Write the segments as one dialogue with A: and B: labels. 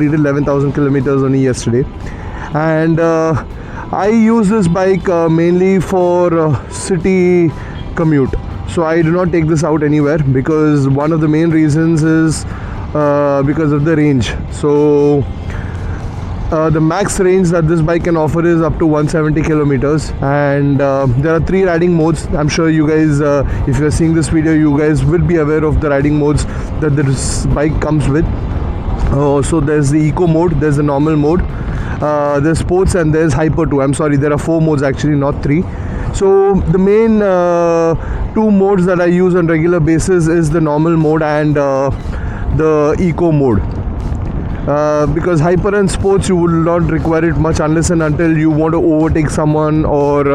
A: did 11,000 kilometers only yesterday, and I use this bike mainly for city commute. So I do not take this out anywhere, because one of the main reasons is because of the range. So the max range that this bike can offer is up to 170 kilometers, and there are 3 riding modes. I'm sure you guys, if you're seeing this video, you guys will be aware of the riding modes that this bike comes with. So there's the eco mode, there's the normal mode, there's sports, and there's hyper 2. I'm sorry, there are 4 modes actually, not 3. So the main 2 modes that I use on regular basis is the normal mode and the eco mode. Because hyper and sports, you will not require it much unless and until you want to overtake someone, or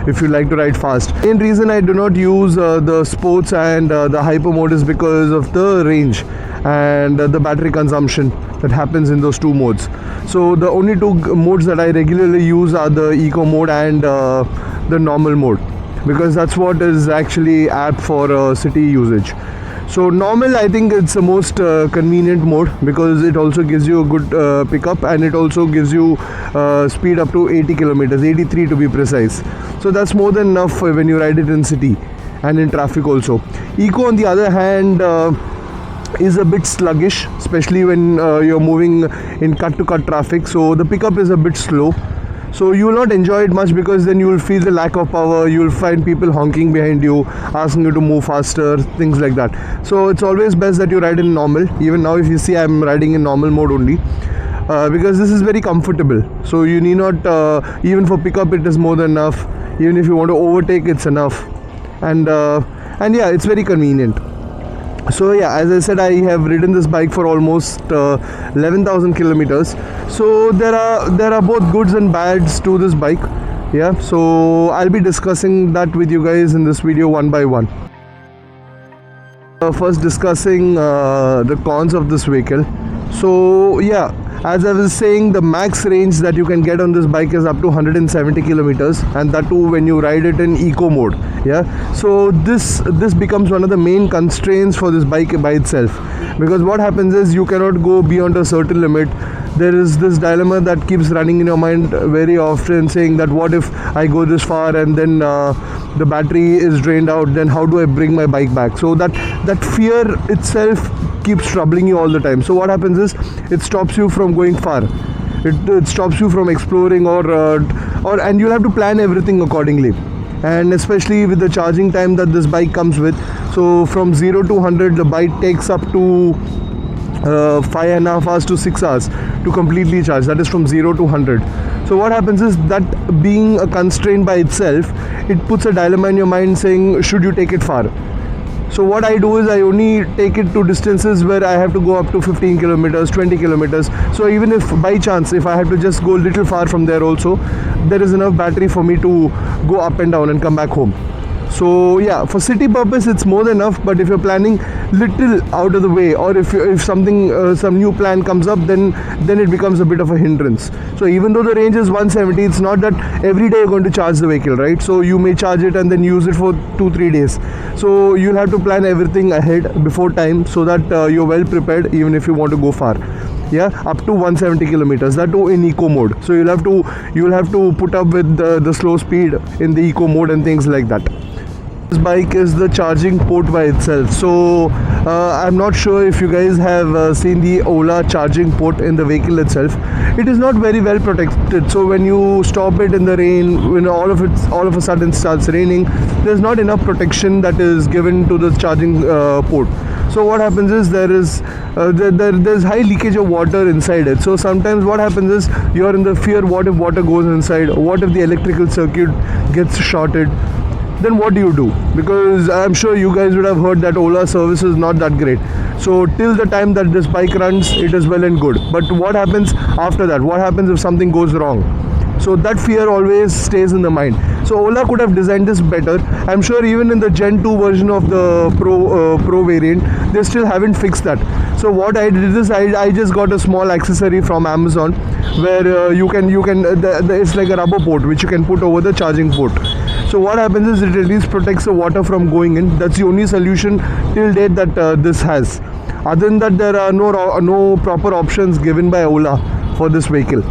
A: if you like to ride fast. Main reason I do not use the sports and the hyper mode is because of the range and the battery consumption that happens in those 2 modes. So the only 2 modes that I regularly use are the eco mode and the normal mode, because that's what is actually apt for city usage. So normal, I think it's the most convenient mode, because it also gives you a good pickup, and it also gives you speed up to 80 kilometers, 83 to be precise. So that's more than enough when you ride it in city and in traffic also. Eco, on the other hand, is a bit sluggish, especially when you're moving in cut-to-cut traffic. So the pickup is a bit slow. So you will not enjoy it much, because then you will feel the lack of power. You will find people honking behind you, asking you to move faster, things like that. So it's always best that you ride in normal. Even now, if you see, I'm riding in normal mode only, because this is very comfortable. So you need not, even for pickup it is more than enough. Even if you want to overtake, it's enough. And yeah, it's very convenient. So yeah, as I said, I have ridden this bike for almost 11,000 kilometers. So there are both goods and bads to this bike. Yeah, so I'll be discussing that with you guys in this video one by one. First, discussing the cons of this vehicle. So yeah, as I was saying, the max range that you can get on this bike is up to 170 kilometers, and that too when you ride it in eco mode. Yeah, so this becomes one of the main constraints for this bike by itself, because what happens is you cannot go beyond a certain limit. There is this dilemma that keeps running in your mind very often, saying that what if I go this far and then the battery is drained out, then how do I bring my bike back? So that fear itself keeps troubling you all the time. So what happens is it stops you from going far. It stops you from exploring, and you'll have to plan everything accordingly. And especially with the charging time that this bike comes with, so from 0 to 100 the bike takes up to 5.5 hours to 6 hours to completely charge. That is from 0 to 100. So what happens is that, being a constraint by itself, it puts a dilemma in your mind saying, should you take it far? So what I do is I only take it to distances where I have to go up to 15 kilometers, 20 kilometers. So even if by chance, if I have to just go a little far from there also, there is enough battery for me to go up and down and come back home. So yeah, for city purpose it's more than enough. But if you're planning little out of the way, or if something some new plan comes up, then it becomes a bit of a hindrance. So even though the range is 170, it's not that every day you're going to charge the vehicle, right? So you may charge it and then use it for 2-3 days. So you'll have to plan everything ahead before time, so that you're well prepared even if you want to go far. Yeah, up to 170 kilometers, that too in eco mode. So you'll have to put up with the slow speed in the eco mode and things like that. This bike is the charging port by itself. So I'm not sure if you guys have seen the Ola charging port in the vehicle itself. It is not very well protected. So when you stop it in the rain, when all of a sudden starts raining, there's not enough protection that is given to the charging port. So what happens is there's high leakage of water inside it. So sometimes what happens is you're in the fear, what if water goes inside, what if the electrical circuit gets shorted? Then what do you do? Because I'm sure you guys would have heard that Ola service is not that great. So till the time that this bike runs, it is well and good. But what happens after that? What happens if something goes wrong? So that fear always stays in the mind. So Ola could have designed this better. I'm sure even in the Gen 2 version of the Pro variant, they still haven't fixed that. So what I did is I just got a small accessory from Amazon, where you can it's like a rubber port which you can put over the charging port. So what happens is it at least protects the water from going in. That's the only solution till date that this has. Other than that, there are no proper options given by Ola for this vehicle.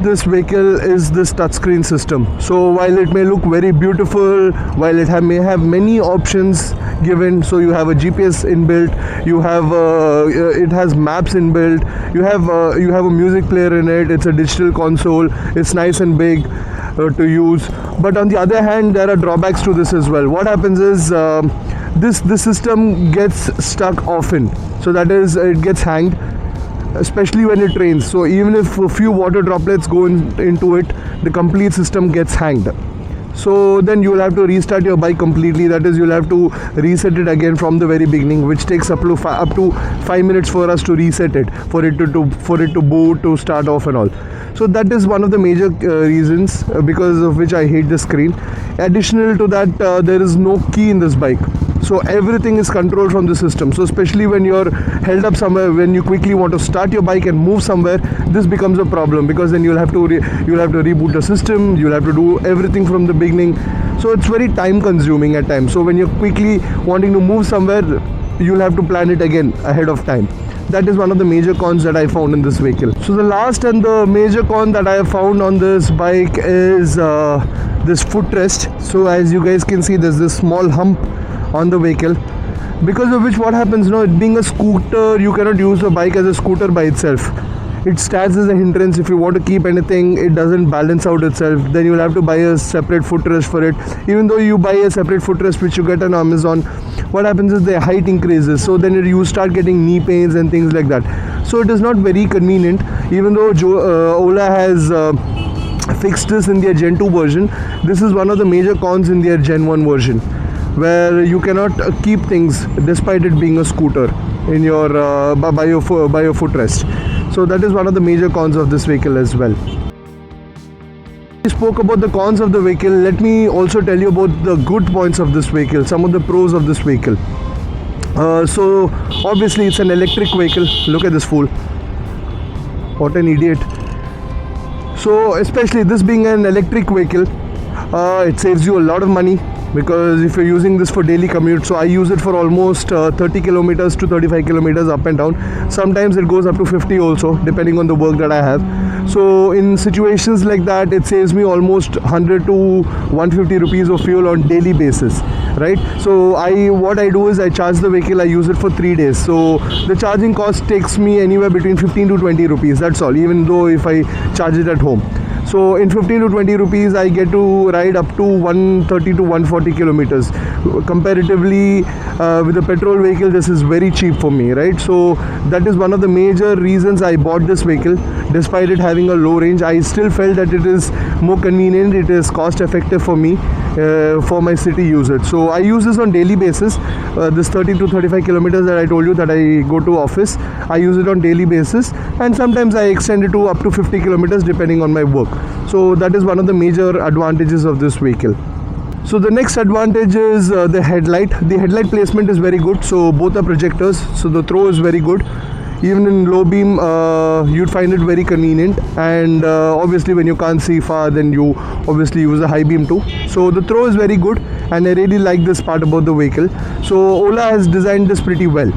A: This vehicle is this touchscreen system. So while it may look very beautiful, while it may have many options given, so you have a GPS inbuilt, you have it has maps inbuilt, you have a music player in it, it's a digital console, it's nice and big to use. But on the other hand, there are drawbacks to this as well. What happens is this system gets stuck often, so that is, it gets hanged, especially when it rains. So even if a few water droplets go into it, the complete system gets hanged. So then you will have to restart your bike completely. That is, you'll have to reset it again from the very beginning, which takes up to 5 minutes for us to reset it, for it to boot, to start off and all. So that is one of the major reasons because of which I hate the screen. Additional to that, there is no key in this bike. So everything is controlled from the system. So especially when you're held up somewhere, when you quickly want to start your bike and move somewhere, this becomes a problem, because then you'll have to reboot the system, you'll have to do everything from the beginning. So it's very time consuming at times. So when you're quickly wanting to move somewhere, you'll have to plan it again ahead of time. That is one of the major cons that I found in this vehicle. So the last and the major con that I have found on this bike is this footrest. So as you guys can see, there's this small hump on the vehicle, because of which what happens, it being a scooter, you cannot use the bike as a scooter by itself. It stands as a hindrance. If you want to keep anything, it doesn't balance out itself. Then you'll have to buy a separate footrest for it. Even though you buy a separate footrest which you get on Amazon, what happens is the height increases, so then you start getting knee pains and things like that. So it is not very convenient. Even though Ola has fixed this in their Gen 2 version, this is one of the major cons in their Gen 1 version, where you cannot keep things despite it being a scooter in your by your footrest. So that is one of the major cons of this vehicle as well. We spoke about the cons of the vehicle. Let me also tell you about the good points of this vehicle, some of the pros of this vehicle. So obviously it's an electric vehicle. Look at this fool, what an idiot. So especially this being an electric vehicle, it saves you a lot of money, because if you're using this for daily commute, so I use it for almost 30 kilometers to 35 kilometers up and down. Sometimes it goes up to 50 also, depending on the work that I have. So in situations like that, it saves me almost 100 to 150 rupees of fuel on daily basis, right? So what I do is I charge the vehicle, I use it for 3 days. So the charging cost takes me anywhere between 15 to 20 rupees, that's all, even though if I charge it at home. So in 15 to 20 rupees, I get to ride up to 130 to 140 kilometers. Comparatively, with a petrol vehicle, this is very cheap for me, right? So that is one of the major reasons I bought this vehicle. Despite it having a low range, I still felt that it is more convenient, it is cost effective for me, for my city usage. So I use this on daily basis. This 30 to 35 kilometers that I told you that I go to office, I use it on daily basis, and sometimes I extend it to up to 50 kilometers depending on my work. So that is one of the major advantages of this vehicle. So the next advantage is the headlight. The headlight placement is very good. So both are projectors, so the throw is very good. Even in low beam, you'd find it very convenient, and obviously when you can't see far, then you obviously use a high beam too. So the throw is very good, and I really like this part about the vehicle. So Ola has designed this pretty well.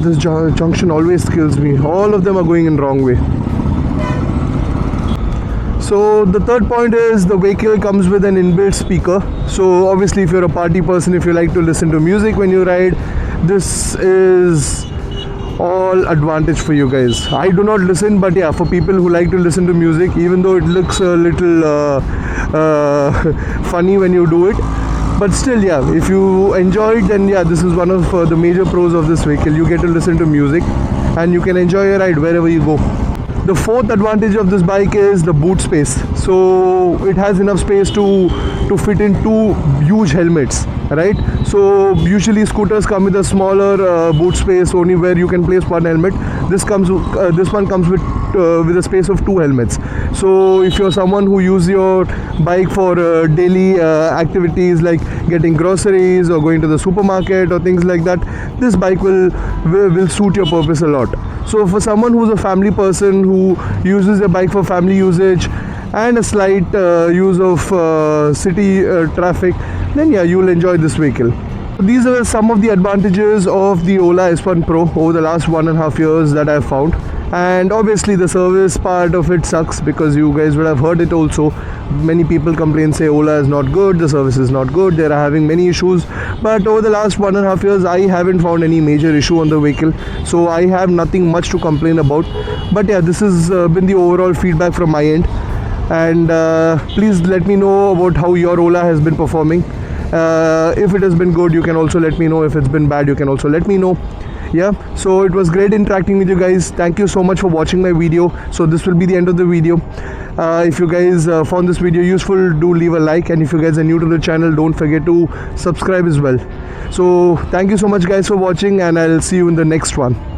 A: This junction always kills me. All of them are going in wrong way. So the third point is the vehicle comes with an inbuilt speaker. So obviously if you're a party person, if you like to listen to music when you ride, this is all advantage for you guys. I do not listen, but yeah, for people who like to listen to music, even though it looks a little funny when you do it, but still, yeah, if you enjoy it, then yeah, this is one of the major pros of this vehicle. You get to listen to music and you can enjoy your ride wherever you go. The fourth advantage of this bike is the boot space. So it has enough space to fit in 2 huge helmets, right? So usually scooters come with a smaller boot space, only where you can place 1 helmet. This one comes with a space of 2 helmets. So if you're someone who use your bike for daily activities like getting groceries or going to the supermarket or things like that, this bike will suit your purpose a lot. So for someone who's a family person who uses a bike for family usage, and a slight use of city traffic, then yeah, you'll enjoy this vehicle. These are some of the advantages of the Ola S1 Pro over the last 1.5 years that I've found. And obviously the service part of it sucks, because you guys would have heard it also. Many people complain, say Ola is not good, the service is not good, they are having many issues. But over the last 1.5 years, I haven't found any major issue on the vehicle, so I have nothing much to complain about. But yeah, this has been the overall feedback from my end. And please let me know about how your Ola has been performing. If it has been good, you can also let me know. If it's been bad, you can also let me know. Yeah, so it was great interacting with you guys. Thank you so much for watching my video. So this will be the end of the video. If you guys found this video useful, do leave a like, and if you guys are new to the channel, don't forget to subscribe as well. So thank you so much guys for watching, and I'll see you in the next one.